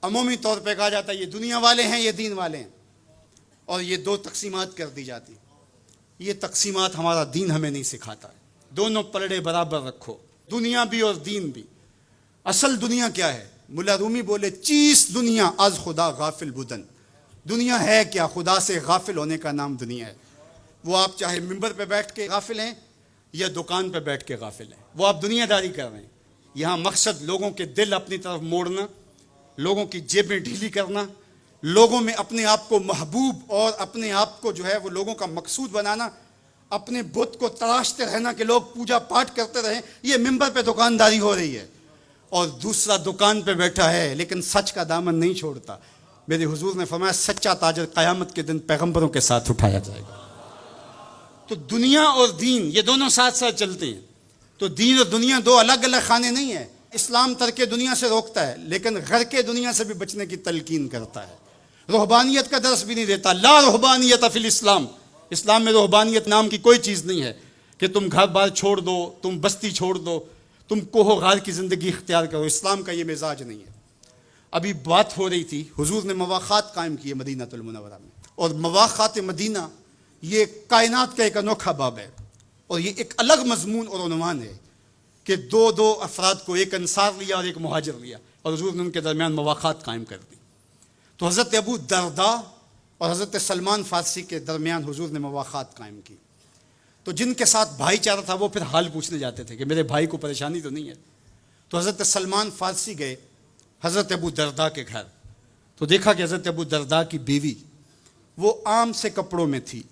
عمومی طور پہ کہا جاتا ہے یہ دنیا والے ہیں یہ دین والے ہیں، اور یہ دو تقسیمات کر دی جاتی. یہ تقسیمات ہمارا دین ہمیں نہیں سکھاتا ہے. دونوں پلڑے برابر رکھو، دنیا بھی اور دین بھی. اصل دنیا کیا ہے؟ ملا رومی بولے چیز دنیا از خدا غافل بدن. دنیا ہے کیا؟ خدا سے غافل ہونے کا نام دنیا ہے. وہ آپ چاہے ممبر پہ بیٹھ کے غافل ہیں یا دکان پہ بیٹھ کے غافل ہیں، وہ آپ دنیا داری کر رہے ہیں. یہاں مقصد لوگوں کے دل اپنی طرف موڑنا، لوگوں کی جیبیں ڈھیلی کرنا، لوگوں میں اپنے آپ کو محبوب اور اپنے آپ کو جو ہے وہ لوگوں کا مقصود بنانا، اپنے بت کو تراشتے رہنا کہ لوگ پوجا پاٹ کرتے رہیں. یہ ممبر پہ دکانداری ہو رہی ہے. اور دوسرا دکان پہ بیٹھا ہے لیکن سچ کا دامن نہیں چھوڑتا. میرے حضور نے فرمایا سچا تاجر قیامت کے دن پیغمبروں کے ساتھ اٹھایا جائے گا. تو دنیا اور دین یہ دونوں ساتھ ساتھ چلتے ہیں. تو دین اور دنیا دو الگ الگ خانے نہیں ہیں. اسلام ترک دنیا سے روکتا ہے لیکن غرق دنیا سے بھی بچنے کی تلقین کرتا ہے. رہبانیت کا درس بھی نہیں دیتا. لا رہبانیت فی الاسلام. اسلام میں رہبانیت نام کی کوئی چیز نہیں ہے کہ تم گھر بار چھوڑ دو، تم بستی چھوڑ دو، تم کوہ غار کی زندگی اختیار کرو. اسلام کا یہ مزاج نہیں ہے. ابھی بات ہو رہی تھی، حضور نے مواخات قائم کیے مدینہ المنورہ میں، اور مواخات مدینہ یہ کائنات کا ایک انوکھا باب ہے، اور یہ ایک الگ مضمون اور عنوان ہے کہ دو افراد کو، ایک انصار لیا اور ایک مہاجر لیا، اور حضور نے ان کے درمیان مواخات قائم کر دی. تو حضرت ابو درداء اور حضرت سلمان فارسی کے درمیان حضور نے مواخات قائم کی. تو جن کے ساتھ بھائی چارہ تھا وہ پھر حال پوچھنے جاتے تھے کہ میرے بھائی کو پریشانی تو نہیں ہے. تو حضرت سلمان فارسی گئے حضرت ابو درداء کے گھر. تو دیکھا کہ حضرت ابو درداء کی بیوی وہ عام سے کپڑوں میں تھی.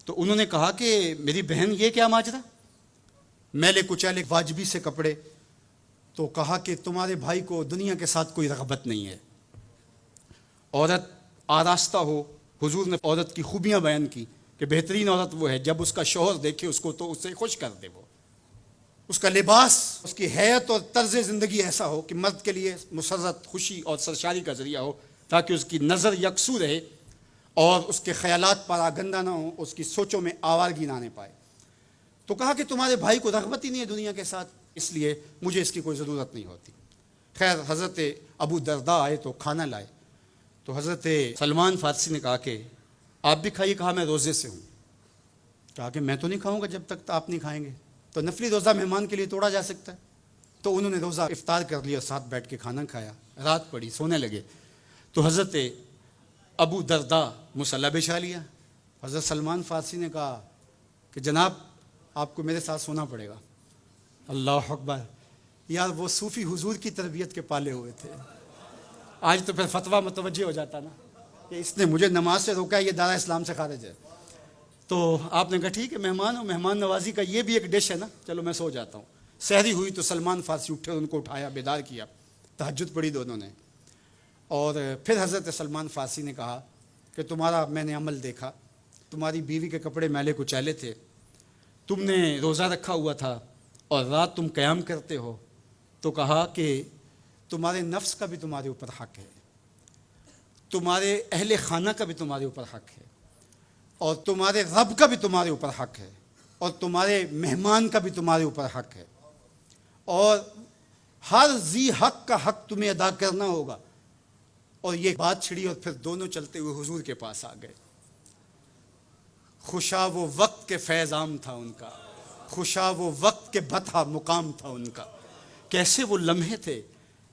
تو انہوں نے کہا کہ میری بہن یہ کیا ماجرا، میلے کچیلے واجبی سے کپڑے. تو کہا کہ تمہارے بھائی کو دنیا کے ساتھ کوئی رغبت نہیں ہے، عورت آراستہ ہو. حضور نے عورت کی خوبیاں بیان کی کہ بہترین عورت وہ ہے جب اس کا شوہر دیکھے اس کو تو اس سے خوش کر دے. وہ اس کا لباس، اس کی حیت اور طرز زندگی ایسا ہو کہ مرد کے لیے مسرت، خوشی اور سرشاری کا ذریعہ ہو، تاکہ اس کی نظر یکسو رہے اور اس کے خیالات پر آگندہ نہ ہوں، اس کی سوچوں میں آوارگی نہ آنے پائے. تو کہا کہ تمہارے بھائی کو رغبت ہی نہیں ہے دنیا کے ساتھ، اس لیے مجھے اس کی کوئی ضرورت نہیں ہوتی. خیر حضرت ابو درداء آئے تو کھانا لائے. تو حضرت سلمان فارسی نے کہا کہ آپ بھی کھائیے. کہا میں روزے سے ہوں. کہا کہ میں تو نہیں کھاؤں گا جب تک آپ نہیں کھائیں گے. تو نفلی روزہ مہمان کے لیے توڑا جا سکتا ہے. تو انہوں نے روزہ افطار کر لیا، ساتھ بیٹھ کے کھانا کھایا. رات پڑی، سونے لگے. تو حضرت ابو درداء مصلی بچھا لیا. حضرت سلمان فارسی نے کہا کہ جناب آپ کو میرے ساتھ سونا پڑے گا. اللہ اکبر. یار وہ صوفی حضور کی تربیت کے پالے ہوئے تھے. آج تو پھر فتویٰ متوجہ ہو جاتا نا کہ اس نے مجھے نماز سے روکا ہے، یہ دارا اسلام سے خارج ہے. تو آپ نے کہا ٹھیک ہے، مہمان ہو، مہمان نوازی کا یہ بھی ایک ڈش ہے نا، چلو میں سو جاتا ہوں. سحری ہوئی تو سلمان فارسی اٹھے، ان کو اٹھایا، بیدار کیا. تہجد پڑھی دونوں نے. اور پھر حضرت سلمان فارسی نے کہا کہ تمہارا میں نے عمل دیکھا، تمہاری بیوی کے کپڑے میلے کچیلے تھے، تم نے روزہ رکھا ہوا تھا اور رات تم قیام کرتے ہو. تو کہا کہ تمہارے نفس کا بھی تمہارے اوپر حق ہے، تمہارے اہل خانہ کا بھی تمہارے اوپر حق ہے، اور تمہارے رب کا بھی تمہارے اوپر حق ہے، اور تمہارے مہمان کا بھی تمہارے اوپر حق ہے، اور ہر ذی حق کا حق تمہیں ادا کرنا ہوگا. اور یہ بات چھڑی اور پھر دونوں چلتے ہوئے حضور کے پاس آ گئے. خوشا وہ وقت کے فیض عام تھا ان کا، خوشا وہ وقت کے بطحا مقام تھا ان کا. کیسے وہ لمحے تھے،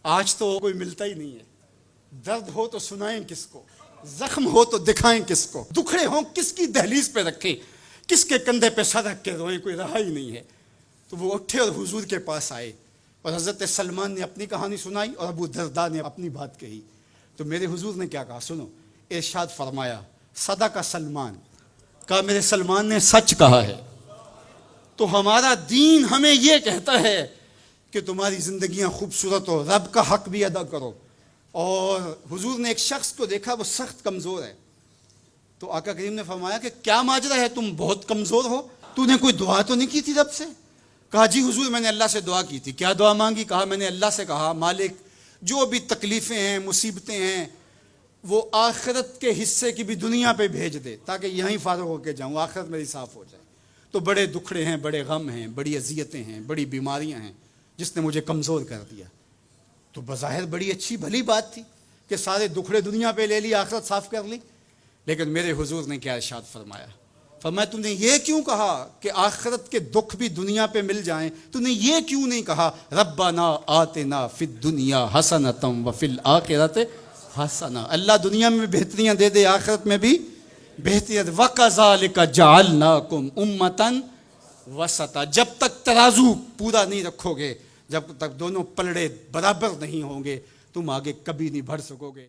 آج تو کوئی ملتا ہی نہیں ہے. درد ہو تو سنائیں کس کو، زخم ہو تو دکھائیں کس کو، دکھڑے ہوں کس کی دہلیز پہ رکھیں، کس کے کندھے پہ سر رکھ کے روئیں، کوئی رہا ہی نہیں ہے. تو وہ اٹھے اور حضور کے پاس آئے، اور حضرت سلمان نے اپنی کہانی سنائی اور ابو درداء نے اپنی بات کہی. تو میرے حضور نے کیا کہا سنو. ارشاد فرمایا صدق سلمان، کہا میرے سلمان نے سچ کہا ہے. تو ہمارا دین ہمیں یہ کہتا ہے کہ تمہاری زندگیاں خوبصورت ہو، رب کا حق بھی ادا کرو. اور حضور نے ایک شخص کو دیکھا وہ سخت کمزور ہے. تو آقا کریم نے فرمایا کہ کیا ماجرا ہے، تم بہت کمزور ہو، تو نے کوئی دعا تو نہیں کی تھی رب سے؟ کہا جی حضور میں نے اللہ سے دعا کی تھی. کیا دعا مانگی؟ کہا میں نے اللہ سے کہا مالک جو بھی تکلیفیں ہیں، مصیبتیں ہیں، وہ آخرت کے حصے کی بھی دنیا پہ بھیج دے تاکہ یہیں فارغ ہو کے جاؤں، آخرت میری صاف ہو جائے. تو بڑے دکھڑے ہیں، بڑے غم ہیں، بڑی اذیتیں ہیں، بڑی بیماریاں ہیں جس نے مجھے کمزور کر دیا. تو بظاہر بڑی اچھی بھلی بات تھی. کہ سارے دکھڑے دنیا پہ لے لی، آخرت صاف کر لی. لیکن میرے حضور نے کیا ارشاد فرمایا؟ فرمایا تم نے یہ کیوں کہا کہ آخرت کے دکھ بھی دنیا پہ مل جائیں؟ تم نے یہ کیوں نہیں کہا ربنا آتنا فی الدنیا حسنۃ وفی الآخرۃ حسنہ، اللہ دنیا میں بہتریاں دے دے، آخرت میں بھی بہتریاں دے. وَكَذَلِكَ جَعَلْنَاكُمْ أُمَّةً وَسَطًا، جب تک ترازو پورا نہیں رکھو گے، جب تک دونوں پلڑے برابر نہیں ہوں گے، تم آگے کبھی نہیں بڑھ سکو گے.